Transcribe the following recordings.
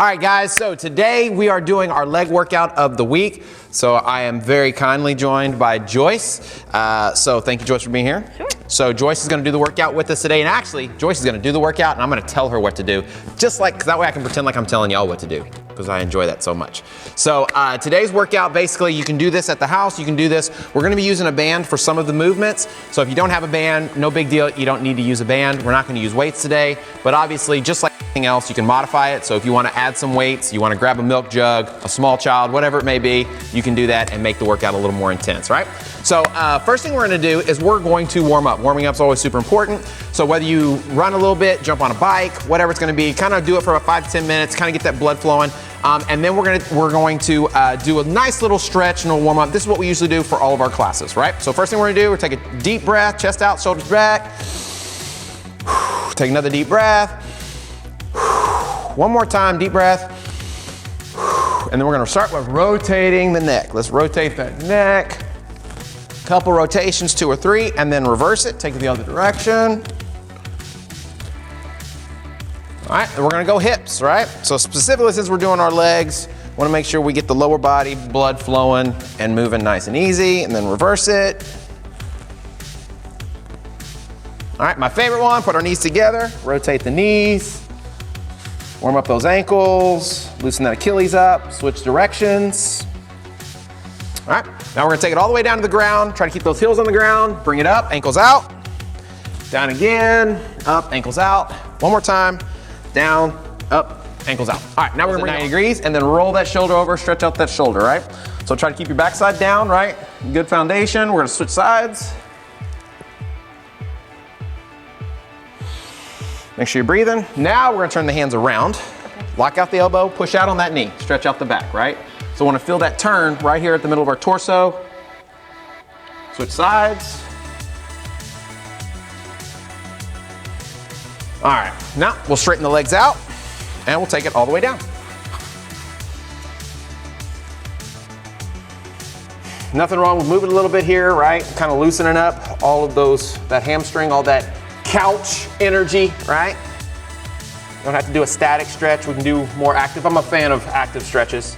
All right, guys, so today we are doing our leg workout of the week. So I am very kindly joined by Joyce. So thank you, Joyce, for being here. Sure. So Joyce is gonna do the workout with us today, and actually, Joyce is gonna do the workout, and I'm gonna tell her what to do, just like, cause that way I can pretend like I'm telling y'all what to do, because I enjoy that so much. So today's workout, basically, you can do this at the house, you can do this. We're gonna be using a band for some of the movements. So if you don't have a band, no big deal, you don't need to use a band. We're not gonna use weights today, but obviously, just like anything else, you can modify it. So if you wanna add some weights, you wanna grab a milk jug, a small child, whatever it may be, you can do that and make the workout a little more intense, right? So first thing we're gonna do is we're going to warm up. Warming up is always super important. So whether you run a little bit, jump on a bike, whatever it's gonna be, kind of do it for about 5 to 10 minutes, kind of get that blood flowing. And then we're going to do a nice little stretch and a warm up. This is what we usually do for all of our classes, right? So first thing we're gonna do, we're take a deep breath, chest out, shoulders back. Take another deep breath. One more time, deep breath. And then we're gonna start with rotating the neck. Let's rotate that neck. Couple rotations, 2 or 3, and then reverse it, take it the other direction. All right, and we're gonna go hips, right? So specifically, since we're doing our legs, wanna make sure we get the lower body blood flowing and moving nice and easy, and then reverse it. All right, my favorite one, put our knees together, rotate the knees, warm up those ankles, loosen that Achilles up, switch directions. All right, now we're gonna take it all the way down to the ground, try to keep those heels on the ground, bring it up, ankles out, down again, up, ankles out. One more time, down, up, ankles out. All right, now we're gonna bring it 90 degrees and then roll that shoulder over, stretch out that shoulder, right? So try to keep your backside down, right? Good foundation, we're gonna switch sides. Make sure you're breathing. Now we're gonna turn the hands around. Lock out the elbow, push out on that knee, stretch out the back, right? So I wanna feel that turn right here at the middle of our torso. Switch sides. All right, now we'll straighten the legs out and we'll take it all the way down. Nothing wrong with moving a little bit here, right? Kind of loosening up all of those, that hamstring, all that couch energy, right? Don't have to do a static stretch. We can do more active. I'm a fan of active stretches.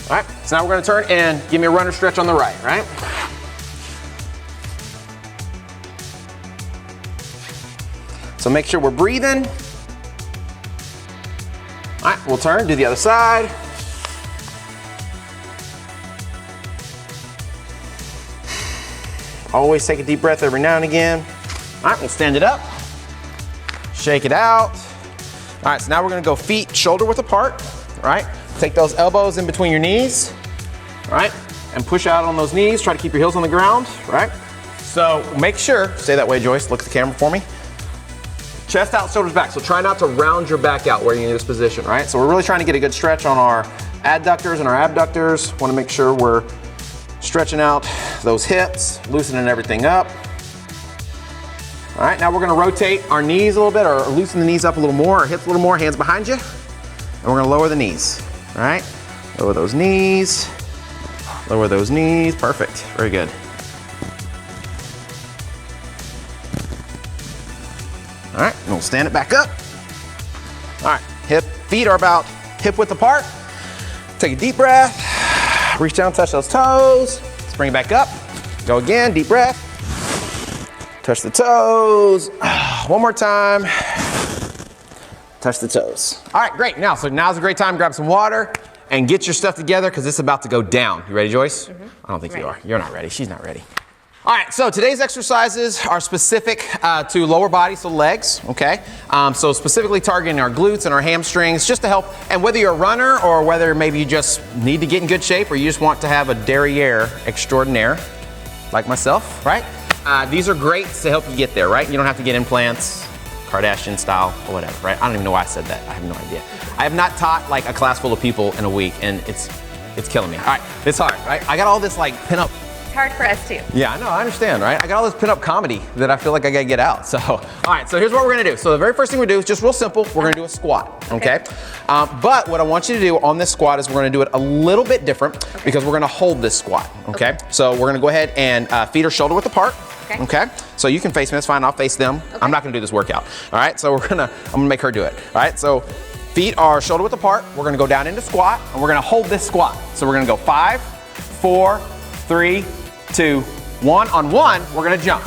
All right, so now we're gonna turn and give me a runner stretch on the right, right? So make sure we're breathing. All right, we'll turn, do the other side. Always take a deep breath every now and again. All right, we'll stand it up, shake it out. All right, so now we're gonna go feet shoulder width apart, right? Take those elbows in between your knees, right? And push out on those knees, try to keep your heels on the ground, right? So make sure, stay that way, Joyce, look at the camera for me. Chest out, shoulders back. So try not to round your back out where you're in this position, right? So we're really trying to get a good stretch on our adductors and our abductors. Wanna make sure we're stretching out those hips, loosening everything up. All right, now we're gonna rotate our knees a little bit, or loosen the knees up a little more, our hips a little more, hands behind you. And we're gonna lower the knees, all right? Lower those knees, perfect, very good. All right, and we'll stand it back up. All right, feet are about hip width apart. Take a deep breath, reach down, touch those toes. Let's bring it back up. Go again, deep breath. Touch the toes. One more time. Touch the toes. All right, great. Now, so now's a great time. Grab some water and get your stuff together because it's about to go down. You ready, Joyce? Mm-hmm. I don't think you are. You're not ready. She's not ready. All right, so today's exercises are specific to lower body, so legs, okay? So specifically targeting our glutes and our hamstrings just to help, and whether you're a runner or whether maybe you just need to get in good shape or you just want to have a derriere extraordinaire, like myself, right? These are great to help you get there, right? You don't have to get implants, Kardashian style or whatever, right? I don't even know why I said that. I have no idea. I have not taught like a class full of people in a week and it's killing me. All right, it's hard, right? I got all this like pinup. It's hard for us too. Yeah, I know, I understand, right? I got all this pinup comedy that I feel like I gotta get out. So, all right, so here's what we're gonna do. So the very first thing we do is just real simple. We're gonna do a squat, okay? But what I want you to do on this squat is we're gonna do it a little bit different because we're gonna hold this squat, okay? So we're gonna go ahead and feet are shoulder width apart. Okay. So you can face me, that's fine, I'll face them. Okay. I'm not gonna do this workout. All right, so I'm gonna make her do it. All right, so Feet are shoulder width apart. We're gonna go down into squat, and we're gonna hold this squat. So we're gonna go 5, 4, 3, 2, 1. On 1, we're gonna jump,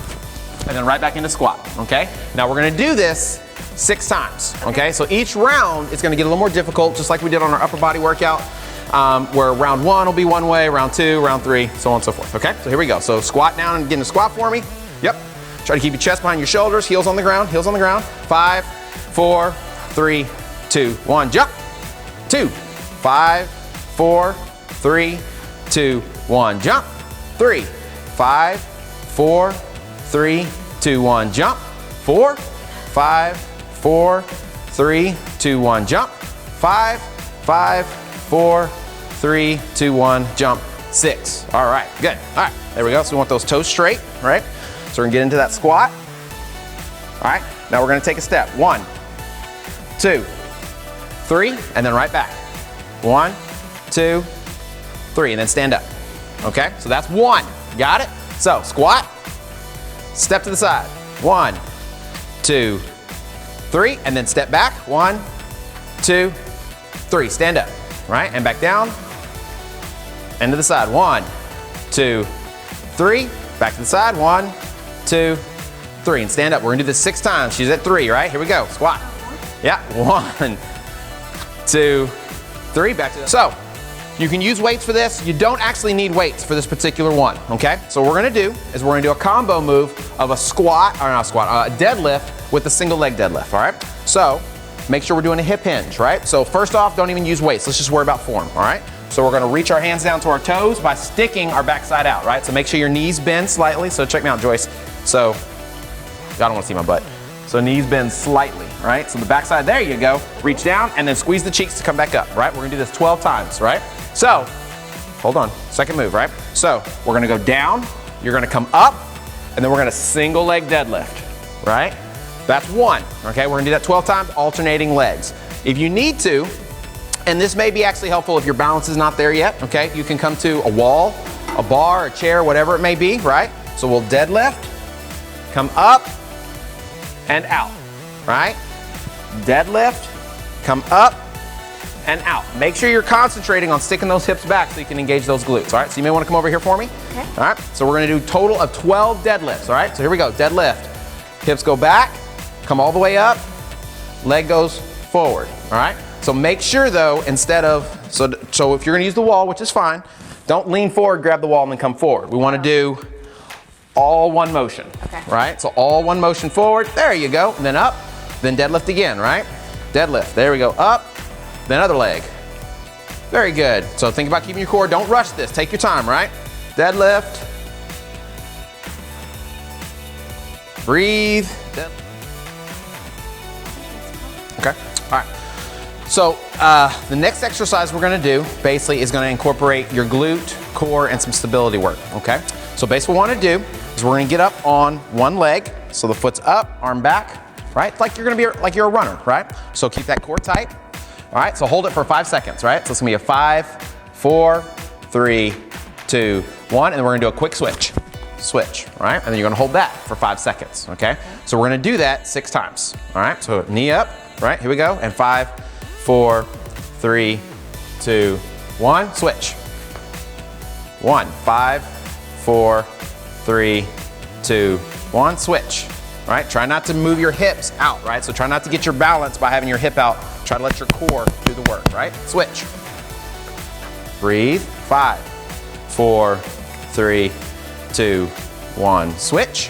and then right back into squat, okay? Now we're gonna do this 6 times, okay? So each round is gonna get a little more difficult, just like we did on our upper body workout, where round 1 will be one way, round 2, round 3, so on and so forth, okay? So here we go. So squat down and get into squat for me. Yep. Try to keep your chest behind your shoulders, heels on the ground, heels on the ground. 5, 4, 3, 2, 1, jump. 2, 5, 4, 3, 2, 1, jump. 3, 5, 4, 3, 2, 1, jump. 4, 5, 4, 3, 2, 1, jump. 5, 5, 4, 3, 2, 1, jump. 6. All right, good. All right, there we go. So we want those toes straight, right? So we're gonna get into that squat. All right, now we're gonna take a step. 1, 2, 3, and then right back. 1, 2, 3, and then stand up. Okay, so that's 1. Got it? So squat, step to the side. 1, 2, 3, and then step back. 1, 2, 3. Stand up. Right, and back down. And to the side. 1, 2, 3. Back to the side. 1, 2, 3, and stand up. We're gonna do this 6 times. She's at 3, right? Here we go. Squat. Yeah. 1, 2, 3. Back to the. So you can use weights for this. You don't actually need weights for this particular one. Okay. So what we're gonna do is we're gonna do a combo move of a squat, or not a squat, a deadlift with a single leg deadlift. All right. So make sure we're doing a hip hinge. Right. So first off, don't even use weights. Let's just worry about form. All right. So we're gonna reach our hands down to our toes by sticking our backside out, right? So make sure your knees bend slightly. So check me out, Joyce. So, I don't wanna see my butt. So knees bend slightly, right? So the backside, there you go. Reach down and then squeeze the cheeks to come back up, right? We're gonna do this 12 times, right? So, hold on, second move, right? So we're gonna go down, you're gonna come up, and then we're gonna single leg deadlift, right? That's 1, okay? We're gonna do that 12 times, alternating legs. If you need to, and this may be actually helpful if your balance is not there yet, okay? You can come to a wall, a bar, a chair, whatever it may be, right? So we'll deadlift, come up, and out, right? Deadlift, come up, and out. Make sure you're concentrating on sticking those hips back so you can engage those glutes, all right? So you may wanna come over here for me. Okay. All right, so we're gonna do a total of 12 deadlifts, all right? So here we go, deadlift. Hips go back, come all the way up, leg goes forward, all right? So make sure though, instead of, so if you're gonna use the wall, which is fine, don't lean forward, grab the wall, and then come forward. We wanna do all one motion, right? So all one motion forward, there you go, and then up, then deadlift again, right? Deadlift, there we go, up, then other leg. Very good. So think about keeping your core, don't rush this, take your time, right? Deadlift. Breathe. Okay, all right. So the next exercise we're gonna do basically is gonna incorporate your glute, core, and some stability work, okay? So basically what we wanna do is we're gonna get up on one leg, so the foot's up, arm back, right? Like you're gonna be, like you're a runner, right? So keep that core tight, all right? So hold it for 5 seconds, right? So it's gonna be a 5, 4, 3, 2, 1, and then we're gonna do a quick switch. Switch, all right? And then you're gonna hold that for 5 seconds, okay? So we're gonna do that 6 times, all right? So knee up, right? Here we go, and 5, 4, 3, 2, 1, switch. 1, 5, 4, 3, 2, 1, switch. All right, try not to move your hips out, right? So try not to get your balance by having your hip out. Try to let your core do the work, right? Switch. Breathe. 5, 4, 3, 2, 1, switch.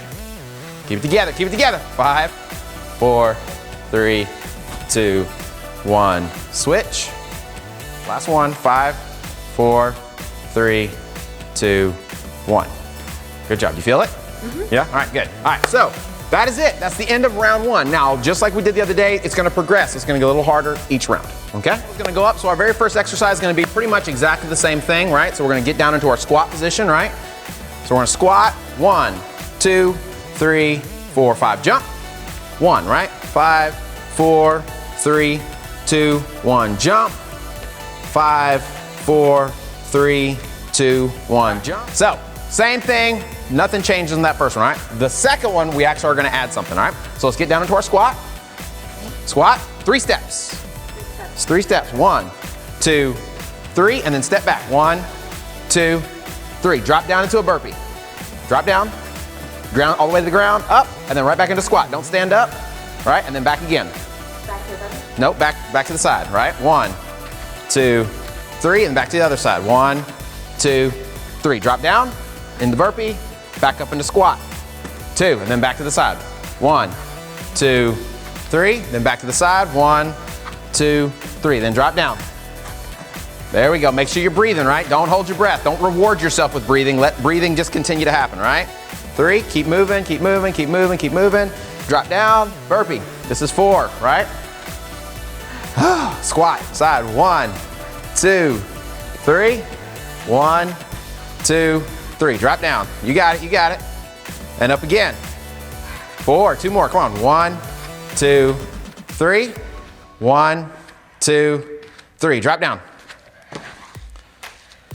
Keep it together, keep it together. 5, 4, 3, 2, 1, switch. Last one, 5, 4, 3, 2, 1. Good job, you feel it? Mm-hmm. Yeah, all right, good. All right, so that is it. That's the end of round 1. Now, just like we did the other day, it's gonna progress. It's gonna get a little harder each round, okay? It's gonna go up, so our very first exercise is gonna be pretty much exactly the same thing, right? So we're gonna get down into our squat position, right? So we're gonna squat, 1, 2, 3, 4, 5, jump. 1, right? 5, 4, 3, 2, 1, jump. 5, 4, 3, 2, 1, jump. So, same thing, nothing changes in that first one, right? The second one, we actually are gonna add something, all right? So let's get down into our squat. Squat, 3 steps. It's 3 steps. 1, 2, 3, and then step back. 1, 2, 3. Drop down into a burpee. Drop down, ground all the way to the ground, up, and then right back into squat. Don't stand up, right? And then back again. Back to the burpee? Nope, back to the side, right? 1, 2, 3, and back to the other side. 1, 2, 3. Drop down in the burpee, back up into squat. 2, and then back to the side. 1, 2, 3, then back to the side. 1, 2, 3, then drop down. There we go. Make sure you're breathing, right? Don't hold your breath. Don't reward yourself with breathing. Let breathing just continue to happen, right? 3, keep moving, keep moving, keep moving, keep moving. Drop down, burpee. This is 4, right? Squat, side. 1, 2, 3. 1, 2, 3. Drop down. You got it, you got it. And up again. 4, 2 more. Come on. 1, 2, 3. 1, 2, 3. Drop down.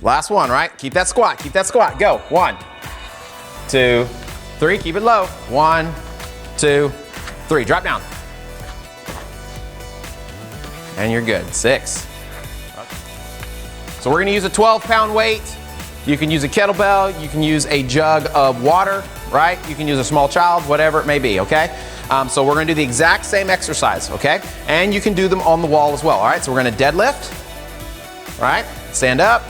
Last one, right? Keep that squat. Keep that squat. Go. 1, 2, 3. Keep it low. 1, 2, 3. Drop down. And you're good. 6. So we're gonna use a 12-pound weight. You can use a kettlebell. You can use a jug of water, right? You can use a small child, whatever it may be, okay? So we're gonna do the exact same exercise, okay? And you can do them on the wall as well, all right? So we're gonna deadlift, right? Stand up,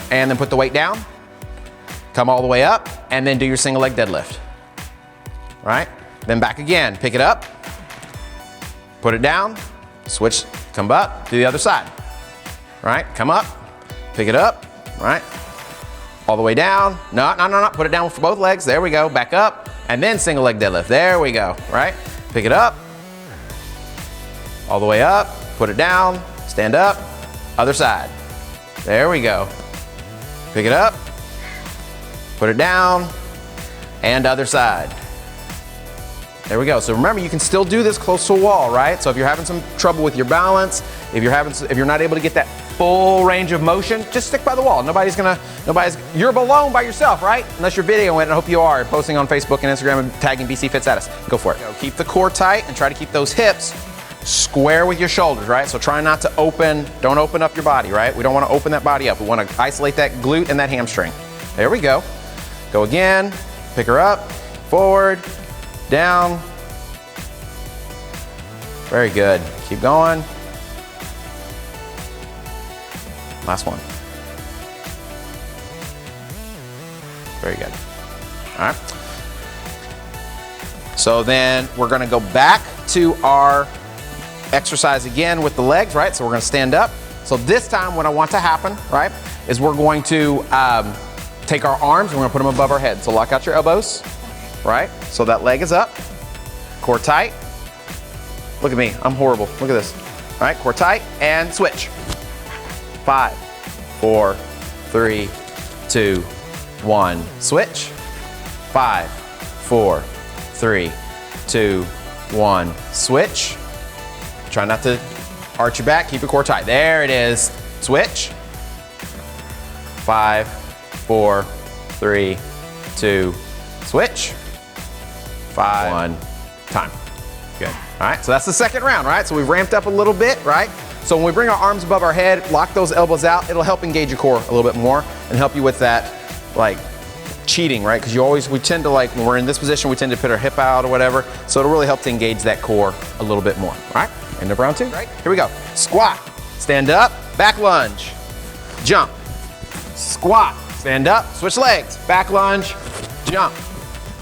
and then put the weight down. Come all the way up, and then do your single leg deadlift, right? Then back again, pick it up, put it down, switch, come up, do the other side, right? Come up, pick it up, right? All the way down, no, put it down with both legs, there we go, back up, and then single leg deadlift, there we go, right? Pick it up, all the way up, put it down, stand up, other side, there we go. Pick it up, put it down, and other side. There we go. So remember, you can still do this close to a wall, right? So if you're having some trouble with your balance, if you're not able to get that full range of motion, just stick by the wall. You're alone by yourself, right? Unless you're videoing it, and I hope you are, posting on Facebook and Instagram and tagging BC Fit Status. Go for it. Keep the core tight and try to keep those hips square with your shoulders, right? So try not to don't open up your body, right? We don't want to open that body up. We want to isolate that glute and that hamstring. There we go. Go again, pick her up, forward, down. Very good. Keep going. Last one. Very good. All right. So then we're going to go back to our exercise again with the legs, right? So we're gonna stand up. So this time what I want to happen, right, is we're going to take our arms and we're gonna put them above our head. So lock out your elbows, right? So that leg is up, core tight. Look at me, I'm horrible, look at this. All right, core tight and switch. 5, 4, 3, 2, 1, switch. 5, 4, 3, 2, 1, switch. Try not to arch your back, keep your core tight. There it is. Switch. 5, 4, 3, 2, switch. 5, 1, time. Good. All right, so that's the second round, right? So we've ramped up a little bit, right? So when we bring our arms above our head, lock those elbows out, it'll help engage your core a little bit more and help you with that, like, cheating, right? Because we tend to, like, when we're in this position, we tend to put our hip out or whatever. So it'll really help to engage that core a little bit more, all right? End of round 2, right? Here we go. Squat, stand up, back lunge, jump. Squat, stand up, switch legs, back lunge, jump.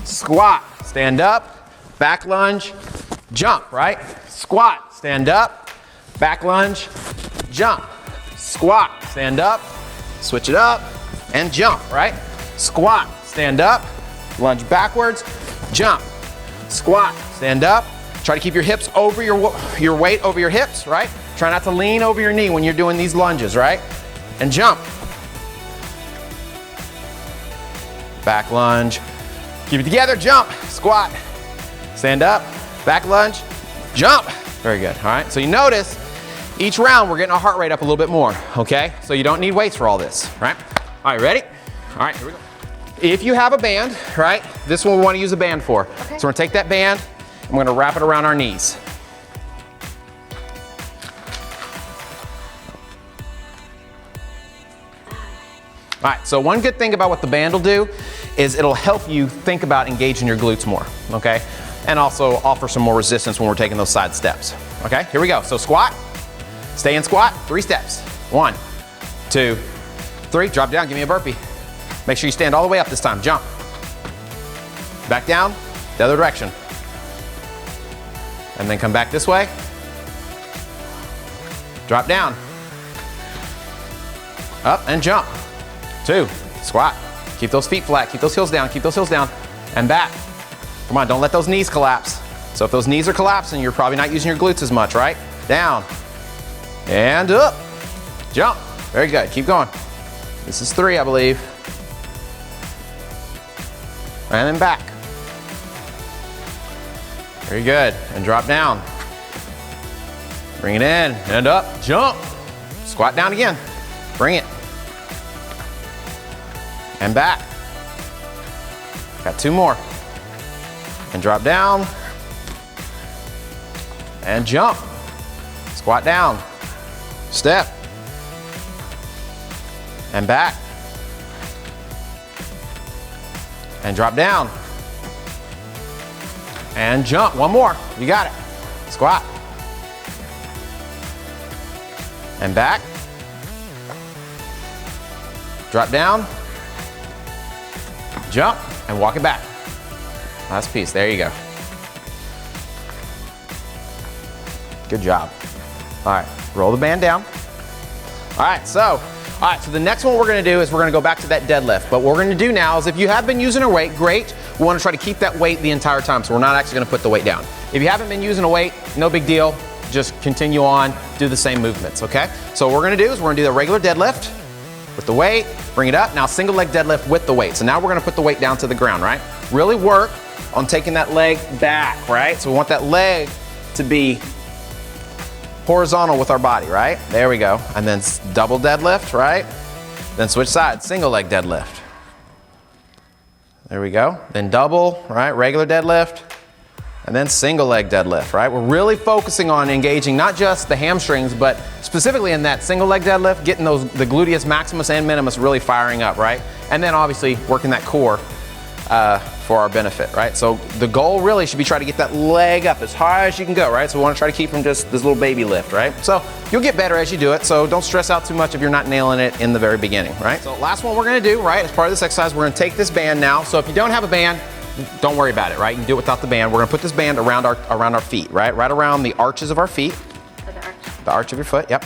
Squat, stand up, back lunge, jump, right? Squat, stand up, back lunge, jump. Squat, stand up, switch it up, and jump, right? Squat, stand up, lunge backwards, jump. Squat, stand up. Try to keep your hips over your weight over your hips, right? Try not to lean over your knee when you're doing these lunges, right? And jump. Back lunge. Keep it together, jump. Squat. Stand up, back lunge, jump. Very good, all right? So you notice each round we're getting our heart rate up a little bit more, okay? So you don't need weights for all this, right? All right, ready? All right, here we go. If you have a band, right? This one we want to use a band for. Okay. So we're gonna take that band, and we're gonna wrap it around our knees. All right, so one good thing about what the band will do is it'll help you think about engaging your glutes more, okay? And also offer some more resistance when we're taking those side steps, okay? Here we go, so squat, stay in squat, 3 steps. 1, 2, 3, drop down, give me a burpee. Make sure you stand all the way up this time, jump. Back down, the other direction. And then come back this way. Drop down. Up and jump. 2, squat. Keep those feet flat, keep those heels down, and back. Come on, don't let those knees collapse. So if those knees are collapsing, you're probably not using your glutes as much, right? Down, and up. Jump, very good, keep going. This is 3, I believe. And then back. Very good, and drop down. Bring it in, and up, jump. Squat down again, bring it. And back. Got 2 more. And drop down. And jump. Squat down. Step. And back. And drop down. And jump. 1 more. You got it. Squat. And back. Drop down. Jump and walk it back. Last piece, there you go. Good job. All right, roll the band down. All right, so the next one we're gonna do is we're gonna go back to that deadlift. But what we're gonna do now is if you have been using a weight, great. We wanna try to keep that weight the entire time, so we're not actually gonna put the weight down. If you haven't been using a weight, no big deal. Just continue on, do the same movements, okay? So what we're gonna do is we're gonna do the regular deadlift with the weight, bring it up. Now single leg deadlift with the weight. So now we're gonna put the weight down to the ground, right? Really work on taking that leg back, right? So we want that leg to be horizontal with our body, right? There we go. And then double deadlift, right? Then switch sides, single leg deadlift. There we go. Then double, right? Regular deadlift. And then single leg deadlift, right? We're really focusing on engaging not just the hamstrings, but specifically in that single leg deadlift, getting the gluteus maximus and minimus really firing up, right? And then obviously working that core for our benefit, right? So the goal really should be try to get that leg up as high as you can go, right? So we want to try to keep from just this little baby lift, right? So you'll get better as you do it, so don't stress out too much if you're not nailing it in the very beginning, right? So last one we're gonna do, right, as part of this exercise, we're gonna take this band now. So if you don't have a band, don't worry about it, right? You can do it without the band. We're gonna put this band around our feet, right? Right around the arches of our feet. The arch of your foot, yep.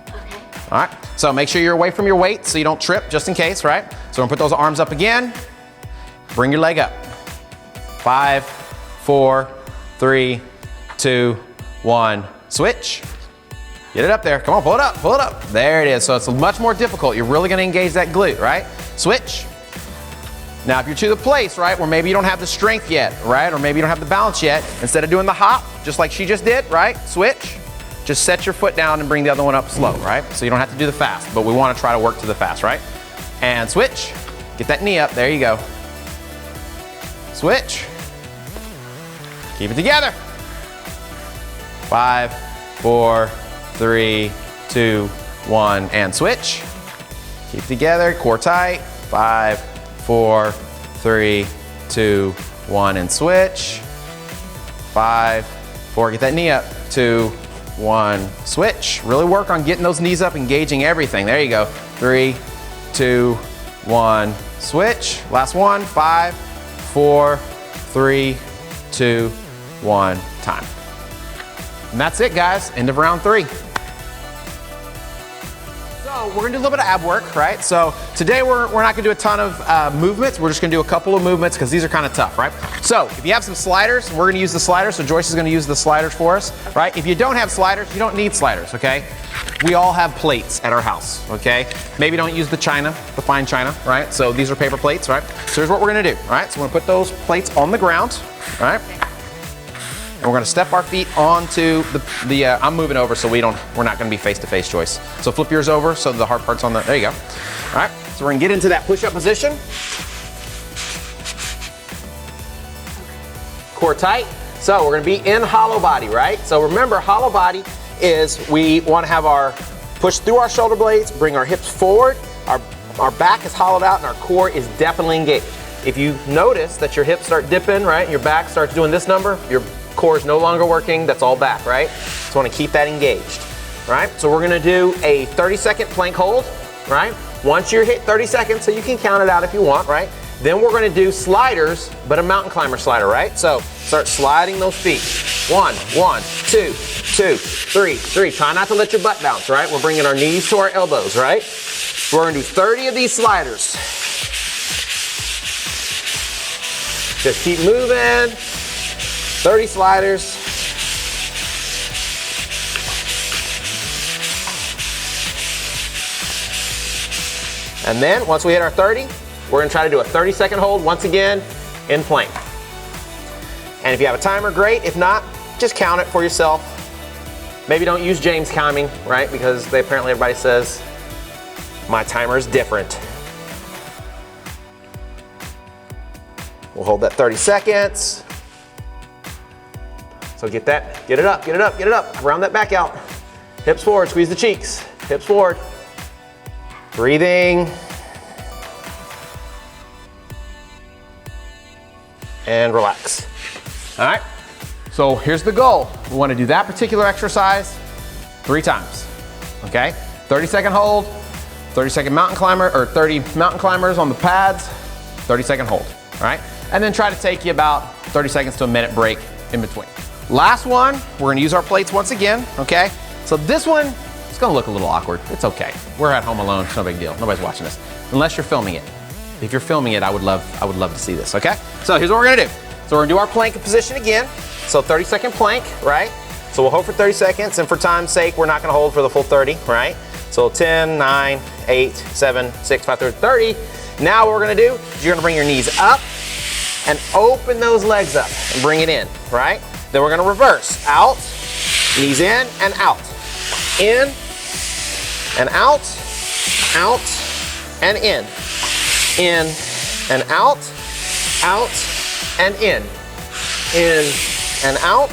Okay. All right, so make sure you're away from your weight so you don't trip, just in case, right? So we're gonna put those arms up again. Bring your leg up. 5, 4, 3, 2, 1, switch. Get it up there, come on, pull it up, pull it up. There it is, so it's much more difficult. You're really gonna engage that glute, right? Switch. Now, if you're to the place, right, where maybe you don't have the strength yet, right, or maybe you don't have the balance yet, instead of doing the hop, just like she just did, right, switch, just set your foot down and bring the other one up slow, right? So you don't have to do the fast, but we want to try to work to the fast, right? And switch, get that knee up, there you go. Switch, keep it together. 5, 4, 3, 2, 1, and switch. Keep it together, core tight. 5, 4, 3, 2, 1, and switch. 5, 4, get that knee up. 2, 1, switch. Really work on getting those knees up, engaging everything. There you go. 3, 2, 1, switch. Last one. 5, 4, 3, 2, 1, time. And that's it, guys. End of round 3. So we're gonna do a little bit of ab work, right? So today we're not gonna do a ton of movements. We're just gonna do a couple of movements because these are kind of tough, right? So if you have some sliders, we're gonna use the sliders. So Joyce is gonna use the sliders for us, right? If you don't have sliders, you don't need sliders, okay? We all have plates at our house, okay? Maybe don't use the china, the fine china, right? So these are paper plates, right? So here's what we're gonna do, right? So we're gonna put those plates on the ground, right? And we're gonna step our feet onto I'm moving over so we're not gonna be face to face, Joyce. So flip yours over so the hard part's on there you go. All right, so we're gonna get into that push-up position. Core tight. So we're gonna be in hollow body, right? So remember, hollow body is we wanna have our Push through our shoulder blades, bring our hips forward, our back is hollowed out and our core is definitely engaged. If you notice that your hips start dipping, right, and your back starts doing this number, your core is no longer working, that's all back, right? So want to keep that engaged, right? So we're gonna do a 30-second plank hold, right? Once you're hit 30 seconds, so you can count it out if you want, right? Then we're gonna do sliders, but a mountain climber slider, right? So start sliding those feet. 1, 1, 2, 2, 3, 3. Try not to let your butt bounce, right? We're bringing our knees to our elbows, right? We're gonna do 30 of these sliders. Just keep moving. 30 sliders. And then once we hit our 30, we're gonna try to do a 30-second hold once again in plank. And if you have a timer, great. If not, just count it for yourself. Maybe don't use James counting, right? Because apparently everybody says my timer is different. We'll hold that 30 seconds. So get that, get it up, get it up, get it up. Round that back out. Hips forward, squeeze the cheeks. Hips forward. Breathing. And relax. All right, so here's the goal. We want to do that particular exercise 3 times, okay? 30-second hold, 30-second mountain climber, or 30 mountain climbers on the pads, 30-second hold, all right? And then try to take you about 30 seconds to a minute break in between. Last one, we're gonna use our plates once again, okay? So this one, it's gonna look a little awkward. It's okay. We're at home alone, it's no big deal. Nobody's watching this, unless you're filming it. If you're filming it, I would love to see this, okay? So here's what we're gonna do. So we're gonna do our plank position again. So 30-second plank, right? So we'll hold for 30 seconds, and for time's sake, we're not gonna hold for the full 30, right? So 10, 9, 8, 7, 6, 5, 30. Now what we're gonna do is you're gonna bring your knees up and open those legs up and bring it in, right? Then we're gonna reverse. Out, knees in and out. In and out, and in. In and out, and in. In and out,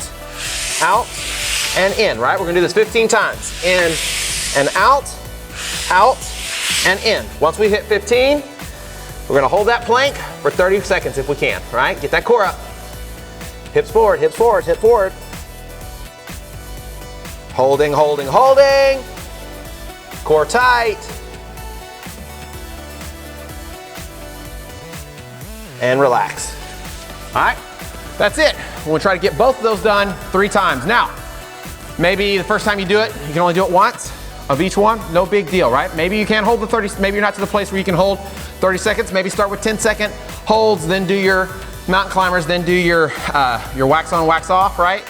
and in, right? We're gonna do this 15 times. In and out, and in. Once we hit 15, we're gonna hold that plank for 30 seconds if we can, right? Get that core up. Hips forward, hips forward, hip forward. Holding, holding, holding. Core tight. And relax. All right, that's it. We're gonna try to get both of those done 3 times. Now, maybe the first time you do it, you can only do it once of each one, no big deal, right? Maybe you can't hold the 30, maybe you're not to the place where you can hold 30 seconds. Maybe start with 10-second holds, then do your mountain climbers, then do your wax on, wax off, right?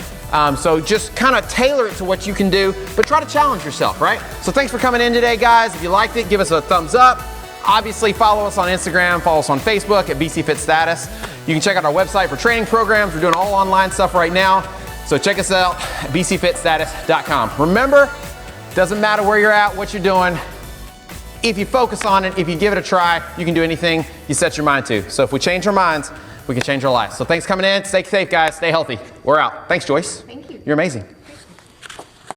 So just kind of tailor it to what you can do, but try to challenge yourself, right? So thanks for coming in today, guys. If you liked it, give us a thumbs up. Obviously, follow us on Instagram, follow us on Facebook at BC Fit Status. You can check out our website for training programs. We're doing all online stuff right now. So check us out at bcfitstatus.com. Remember, doesn't matter where you're at, what you're doing. If you focus on it, if you give it a try, you can do anything you set your mind to. So if we change our minds, we can change our lives. So thanks for coming in. Stay safe, guys. Stay healthy. We're out. Thanks, Joyce. Thank you. You're amazing.